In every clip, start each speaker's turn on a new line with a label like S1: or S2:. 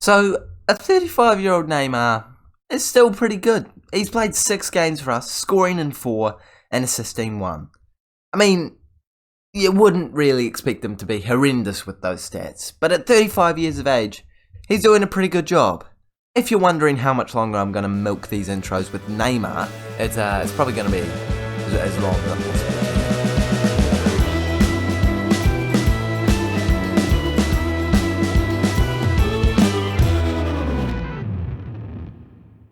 S1: So, a 35-year-old Neymar is still pretty good. He's played 6 games for us, scoring in 4 and assisting 1. I mean, you wouldn't really expect him to be horrendous with those stats, but at 35 years of age, he's doing a pretty good job. If you're wondering how much longer I'm going to milk these intros with Neymar, it's probably going to be as long as possible.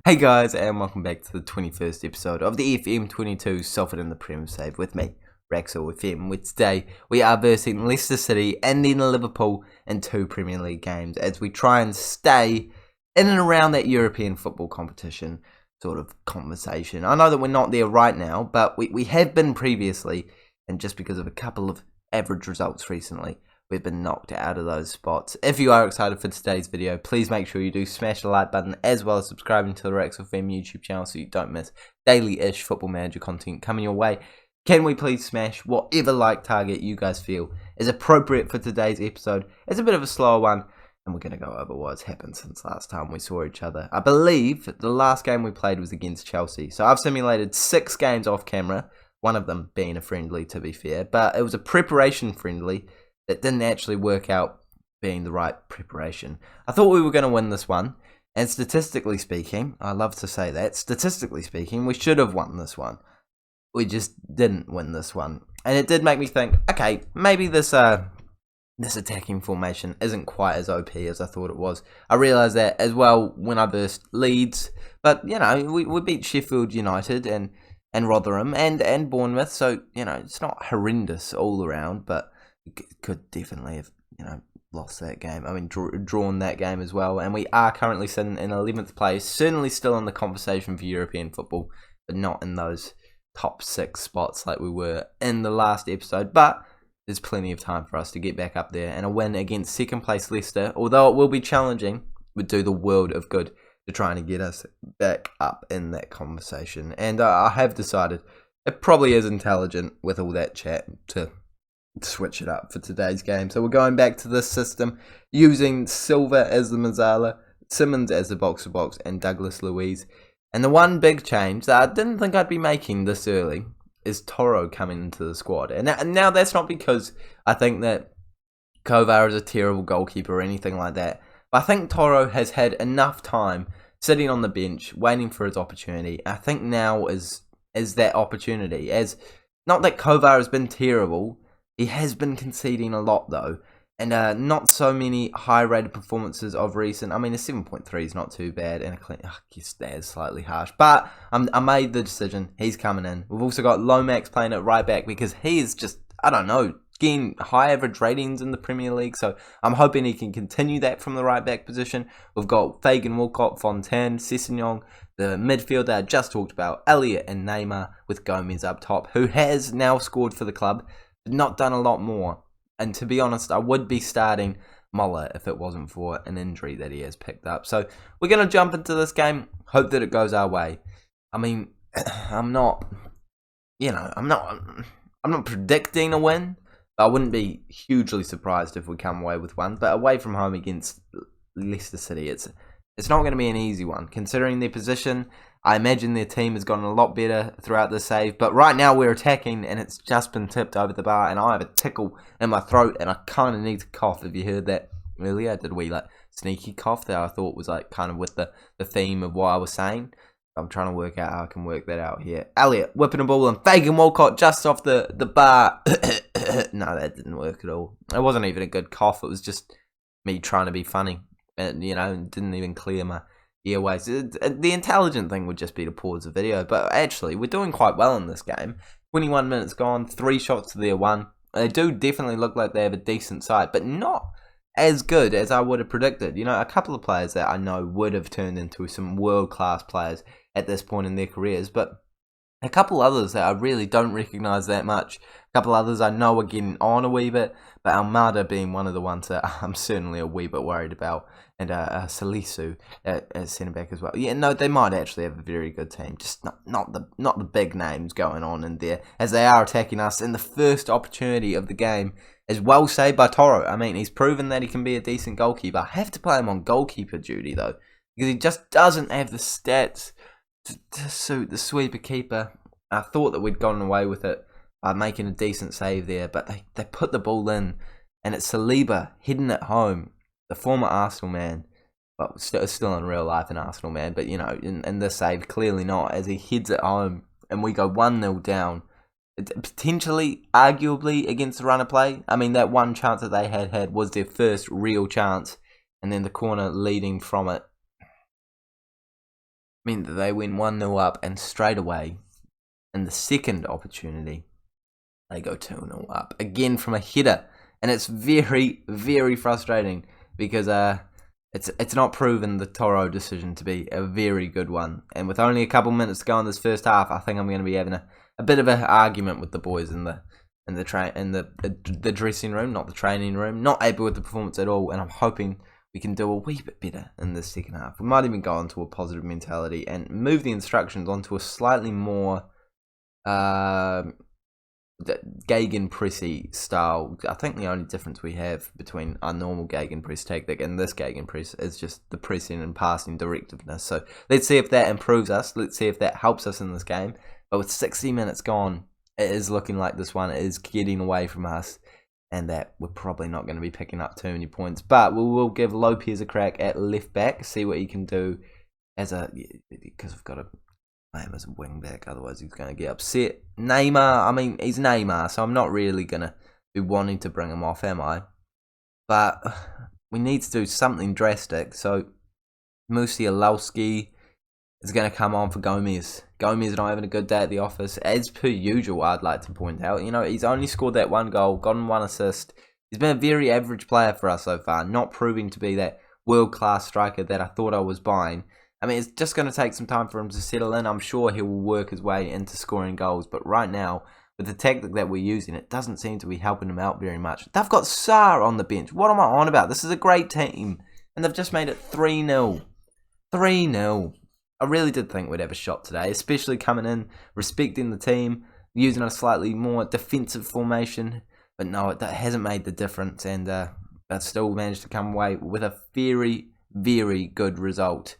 S1: Hey guys, and welcome back to the 21st episode of the FM22 Salford in the Prem Save with me, Raxall FM. With today, we are versing Leicester City and then Liverpool in 2 Premier League games as we try and stay in and around that European football competition sort of conversation. I know that we're not there right now, but we have been previously, and just because of a couple of average results recently, we've been knocked out of those spots. If you are excited for today's video, please make sure you do smash the like button as well as subscribing to the Raxall FM YouTube channel so you don't miss daily-ish Football Manager content coming your way. Can we please smash whatever like target you guys feel is appropriate for today's episode? It's a bit of a slower one, and we're going to go over what's happened since last time we saw each other. I believe the last game we played was against Chelsea. So I've simulated 6 games off camera, one of them being a friendly to be fair, but it was a preparation friendly that didn't actually work out being the right preparation. I thought we were going to win this one, and statistically speaking, I love to say that, statistically speaking, we should have won this one. We just didn't win this one. And it did make me think, okay, maybe this attacking formation isn't quite as OP as I thought it was. I realised that as well when I versed Leeds, but, you know, we beat Sheffield United and Rotherham and Bournemouth, so, you know, it's not horrendous all around, but could definitely have, you know, lost that game. I mean, drawn that game as well. And we are currently sitting in 11th place, certainly still in the conversation for European football, but not in those top 6 spots like we were in the last episode. But there's plenty of time for us to get back up there, and a win against second place Leicester, although it will be challenging, would do the world of good to trying to get us back up in that conversation. And I have decided it probably is intelligent with all that chat to switch it up for today's game. So we're going back to this system using Silva as the Mazzala, Simmons as the box-to-box, and Douglas Luiz. And the one big change that I didn't think I'd be making this early is Toro coming into the squad. And now that's not because I think that Kovar is a terrible goalkeeper or anything like that. But I think Toro has had enough time sitting on the bench, waiting for his opportunity. I think now is that opportunity. As not that Kovar has been terrible, he has been conceding a lot though, and not so many high-rated performances of recent. I mean, a 7.3 is not too bad, and I guess that is slightly harsh. But I made the decision. He's coming in. We've also got Lomax playing at right back because he is just, I don't know, getting high average ratings in the Premier League. So I'm hoping he can continue that from the right back position. We've got Fagan, Walcott, Fontaine, Sessegnon, the midfielder I just talked about, Elliott and Neymar with Gomez up top, who has now scored for the club. Not done a lot more, and to be honest, I would be starting Muller if it wasn't for an injury that he has picked up. So we're going to jump into this game, hope that it goes our way. I mean, I'm not predicting a win, but I wouldn't be hugely surprised if we come away with one. But away from home against Leicester City, it's not going to be an easy one, considering their position. I imagine their team has gotten a lot better throughout the save, but right now we're attacking and it's just been tipped over the bar and I have a tickle in my throat and I kind of need to cough. Have you heard that earlier? I did a wee sneaky cough that I thought was kind of with the theme of what I was saying. I'm trying to work out how I can work that out here. Elliott whipping a ball and Fagan Walcott just off the bar. No, that didn't work at all. It wasn't even a good cough. It was just me trying to be funny. And, you know, didn't even clear my airways. The intelligent thing would just be to pause the video, but actually we're doing quite well in this game. 21 minutes gone, 3 shots to their 1. They do definitely look like they have a decent side, but not as good as I would have predicted. You know, a couple of players that I know would have turned into some world-class players at this point in their careers, but a couple others that I really don't recognise that much. A couple others I know are getting on a wee bit, but Almada being one of the ones that I'm certainly a wee bit worried about. And Salisu at centre-back as well. Yeah, no, they might actually have a very good team. Just not the big names going on in there, as they are attacking us in the first opportunity of the game. is well saved by Toro. I mean, he's proven that he can be a decent goalkeeper. I have to play him on goalkeeper duty, though, because he just doesn't have the stats to suit the sweeper keeper. I thought that we'd gotten away with it by making a decent save there, but they put the ball in, and it's Saliba hidden at home, the former Arsenal man. Well, still in real life an Arsenal man, but, you know, in this save, clearly not, as he heads it home, and we go 1-0 down. Potentially, arguably, against the run of play. I mean, that one chance that they had was their first real chance, and then the corner leading from it meant that they went 1-0 up, and straight away, in the second opportunity, they go 2-0 up, again from a header, and it's very, very frustrating, because it's not proven the Toro decision to be a very good one, and with only a couple minutes to go in this first half, I think I'm going to be having a bit of an argument with the boys in the dressing room, not the training room. Not happy with the performance at all, and I'm hoping we can do a wee bit better in the second half. We might even go into a positive mentality and move the instructions onto a slightly more gegenpressy style. I think the only difference we have between our normal gegenpress tactic and this gegenpress is just the pressing and passing directiveness. So let's see if that improves us. Let's see if that helps us in this game. But with 60 minutes gone, it is looking like this one is getting away from us, and that we're probably not going to be picking up too many points. But we will give Lopez a crack at left back, see what he can do because we've got to play him as a wing back, otherwise he's going to get upset. Neymar, I mean, he's Neymar, so I'm not really going to be wanting to bring him off, am I? But we need to do something drastic, so Musialowski is going to come on for Gomez. Gomez not having a good day at the office, as per usual, I'd like to point out. You know, he's only scored that one goal, gotten one assist. He's been a very average player for us so far, not proving to be that world-class striker that I thought I was buying. I mean, it's just going to take some time for him to settle in. I'm sure he will work his way into scoring goals, but right now, with the tactic that we're using, it doesn't seem to be helping him out very much. They've got Sarr on the bench. What am I on about? This is a great team, and they've just made it 3-0. 3-0. I really did think we'd have a shot today, especially coming in, respecting the team, using a slightly more defensive formation. But no, that hasn't made the difference, and I still managed to come away with a very, very good result.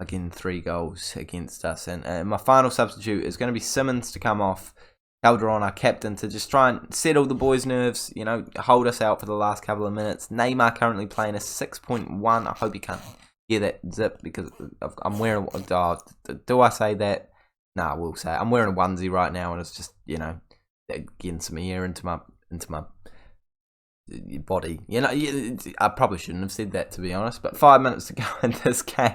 S1: Again, 3 goals against us. And my final substitute is going to be Simmons to come off. Calderon, our captain, to just try and settle the boys' nerves, you know, hold us out for the last couple of minutes. Neymar currently playing a 6.1. I hope he can't hear that zip because I'm wearing. Do I say that? Nah, I will say it. I'm wearing a onesie right now, and it's just, you know, getting some air into my body. You know, I probably shouldn't have said that, to be honest. But 5 minutes to go in this game,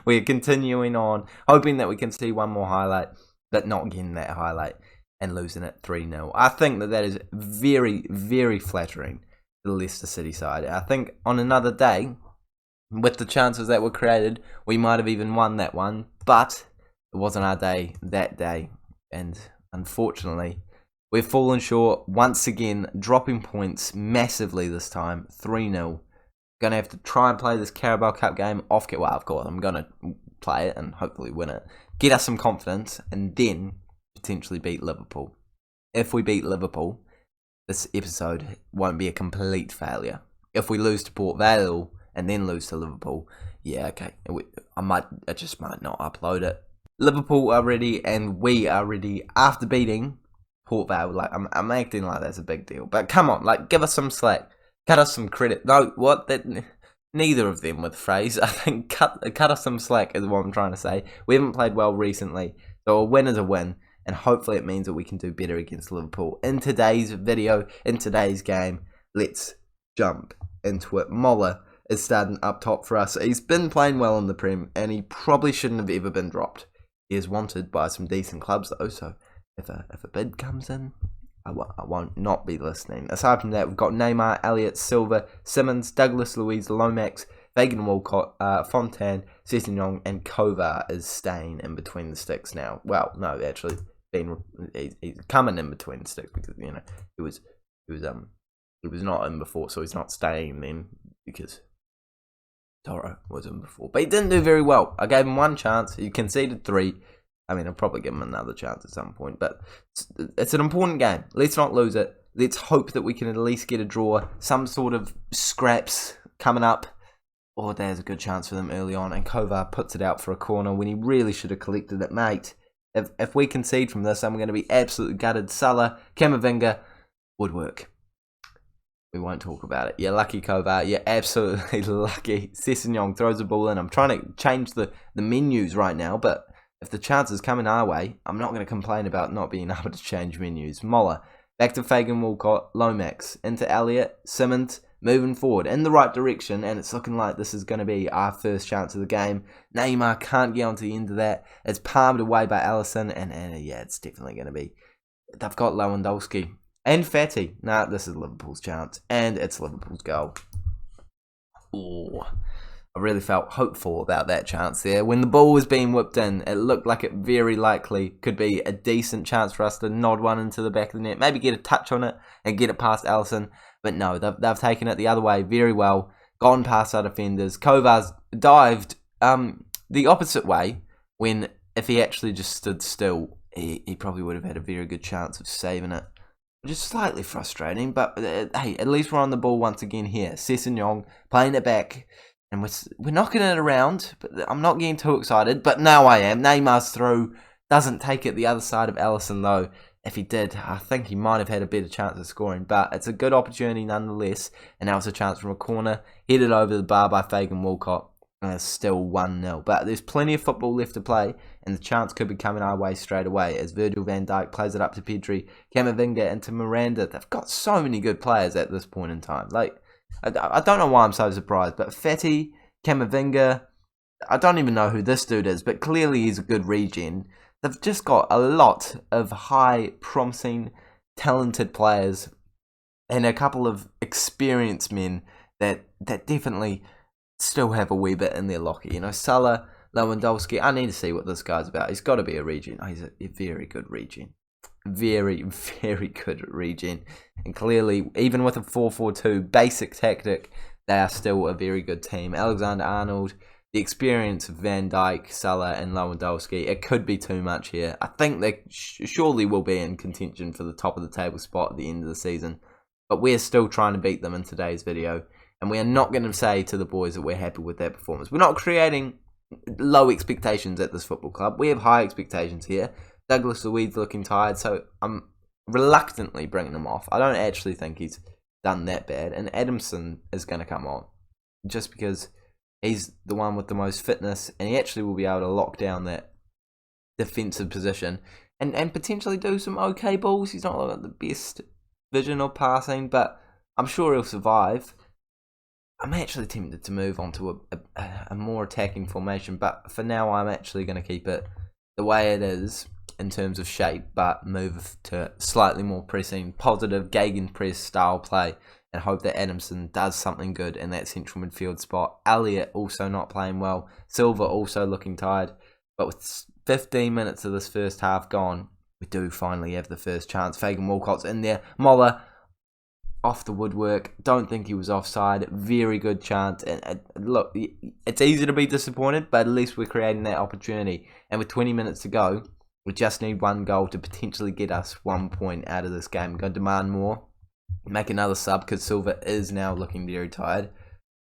S1: we're continuing on, hoping that we can see one more highlight, but not getting that highlight and losing it 3-0. I think that is very, very flattering to the Leicester City side. I think on another day, with the chances that were created, we might have even won that one, but it wasn't our day that day, and unfortunately, we've fallen short once again, dropping points massively this time, 3-0. Going to have to try and play this Carabao Cup game off. Well, of course, I'm going to play it and hopefully win it, get us some confidence, and then potentially beat Liverpool. If we beat Liverpool, this episode won't be a complete failure. If we lose to Port Vale and then lose to Liverpool, yeah, okay, I just might not upload it. Liverpool are ready, and we are ready after beating Port Vale. Like, I'm acting like that's a big deal, but come on, like, give us some slack, cut us some credit. No, what? Neither of them were the phrase. I think cut us some slack is what I'm trying to say. We haven't played well recently, so a win is a win, and hopefully it means that we can do better against Liverpool. In today's video, in today's game, let's jump into it. Moller is starting up top for us. He's been playing well in the Prem, and he probably shouldn't have ever been dropped. He is wanted by some decent clubs though, so if a bid comes in, I won't not be listening. Aside from that, we've got Neymar, Elliott, Silva, Simmons, Douglas Luiz, Lomax, Fagan Walcott, Fontaine, Sessegnon, and Kovar is staying in between the sticks now. Well, no, actually, he's coming in between the sticks because, you know, he was not in before, so he's not staying then because Toro was in before. But he didn't do very well. I gave him one chance. He conceded 3. I mean, I'll probably give him another chance at some point, but it's an important game. Let's not lose it. let's hope that we can at least get a draw, some sort of scraps coming up. Or there's a good chance for them early on, and Kovar puts it out for a corner when he really should have collected it, mate. If we concede from this, I'm going to be absolutely gutted. Salah, Camavinga, woodwork. We won't talk about it. You're lucky, Kovar. You're absolutely lucky. Sessegnon throws the ball in. I'm trying to change the menus right now, but if the chance is coming our way, I'm not going to complain about not being able to change menus. Moller, back to Fagan Walcott, Lomax, into Elliott, Simmons, moving forward in the right direction, and it's looking like this is going to be our first chance of the game. Neymar can't get onto the end of that. It's palmed away by Alisson, and yeah, it's definitely going to be. They've got Lewandowski and Fatty. Nah, this is Liverpool's chance, and it's Liverpool's goal. Ooh, I really felt hopeful about that chance there. When the ball was being whipped in, it looked like it very likely could be a decent chance for us to nod one into the back of the net, maybe get a touch on it and get it past Alisson. But no, they've taken it the other way very well, gone past our defenders. Kovar's dived the opposite way, when if he actually just stood still, he probably would have had a very good chance of saving it. Which is slightly frustrating, but hey, at least we're on the ball once again here. Sessegnon playing it back, and we're knocking it around, but I'm not getting too excited, but now I am. Neymar's through, doesn't take it the other side of Alisson though. If he did, I think he might have had a better chance of scoring, but it's a good opportunity nonetheless, and now it's a chance from a corner, headed over the bar by Fagan Walcott, and it's still 1-0. But there's plenty of football left to play, and the chance could be coming our way straight away, as Virgil van Dijk plays it up to Pedri, Camavinga into Miranda. They've got so many good players at this point in time. Like, I don't know why I'm so surprised, but Fatty, Camavinga, I don't even know who this dude is, but clearly he's a good regen. They've just got a lot of high, promising, talented players and a couple of experienced men that definitely still have a wee bit in their locker. You know, Salah, Lewandowski, I need to see what this guy's about. He's got to be a regen. Oh, he's a very good regen. Very, very good regen. And clearly, even with a 4-4-2 basic tactic, they are still a very good team. Alexander-Arnold, the experience of Van Dijk, Salah and Lewandowski, it could be too much here. I think they surely will be in contention for the top of the table spot at the end of the season. But we're still trying to beat them in today's video. And we are not going to say to the boys that we're happy with their performance. We're not creating low expectations at this football club. We have high expectations here. Douglas Luiz's looking tired, so I'm reluctantly bringing him off. I don't actually think he's done that bad. And Adamson is going to come on, just because he's the one with the most fitness, and he actually will be able to lock down that defensive position and potentially do some okay balls. He's not like the best vision or passing, but I'm sure he'll survive. I'm actually tempted to move on to a more attacking formation, but for now I'm actually going to keep it the way it is in terms of shape, but move to slightly more pressing, positive gegenpress style play, and hope that Adamson does something good in that central midfield spot. Elliott also not playing well. Silva also looking tired. But with 15 minutes of this first half gone, we do finally have the first chance. Fagan Walcott's in there. Moller off the woodwork. Don't think he was offside. Very good chance. And look, it's easy to be disappointed, but at least we're creating that opportunity. And with 20 minutes to go, we just need one goal to potentially get us 1 point out of this game. We're going to demand more. Make another sub because Silva is now looking very tired.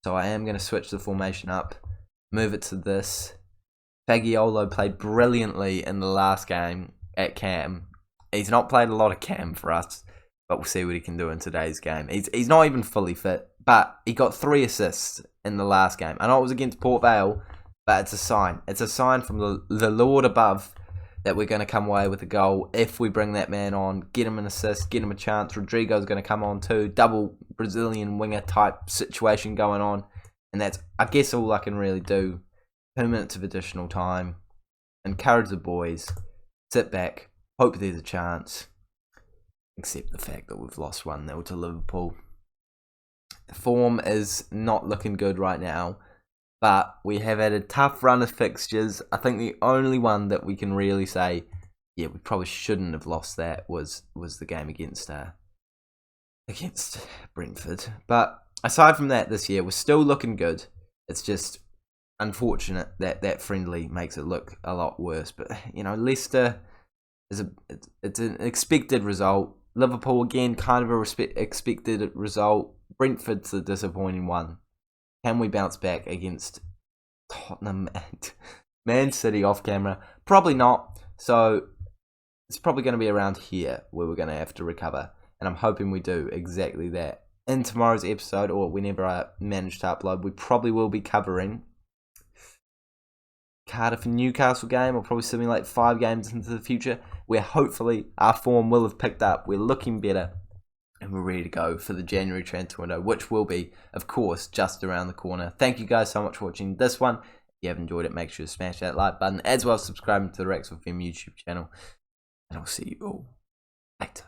S1: So I am going to switch the formation up. Move it to this. Fagiolo played brilliantly in the last game at Cam. He's not played a lot of Cam for us, but we'll see what he can do in today's game. He's not even fully fit, but he got 3 assists in the last game. I know it was against Port Vale, but it's a sign. It's a sign from the Lord above that we're going to come away with a goal if we bring that man on, get him an assist, get him a chance. Rodrigo's going to come on too. Double Brazilian winger type situation going on. And that's, I guess, all I can really do. 2 minutes of additional time. Encourage the boys. Sit back. Hope there's a chance. Except the fact that we've lost 1-0 to Liverpool. The form is not looking good right now. But we have had a tough run of fixtures. I think the only one that we can really say, yeah, we probably shouldn't have lost that was the game against Brentford. But aside from that, this year we're still looking good. It's just unfortunate that friendly makes it look a lot worse. But you know, Leicester it's an expected result. Liverpool, again, kind of a expected result. Brentford's the disappointing one. Can we bounce back against Tottenham and Man City off camera? Probably not. So it's probably going to be around here where we're going to have to recover. And I'm hoping we do exactly that. In tomorrow's episode, or whenever I manage to upload, we probably will be covering Cardiff and Newcastle game, or probably something like 5 games into the future, where hopefully our form will have picked up. We're looking better, and we're ready to go for the January transfer window, which will be, of course, just around the corner. Thank you guys so much for watching this one. If you have enjoyed it, make sure to smash that like button, as well as subscribing to the Rex FM YouTube channel. And I'll see you all later.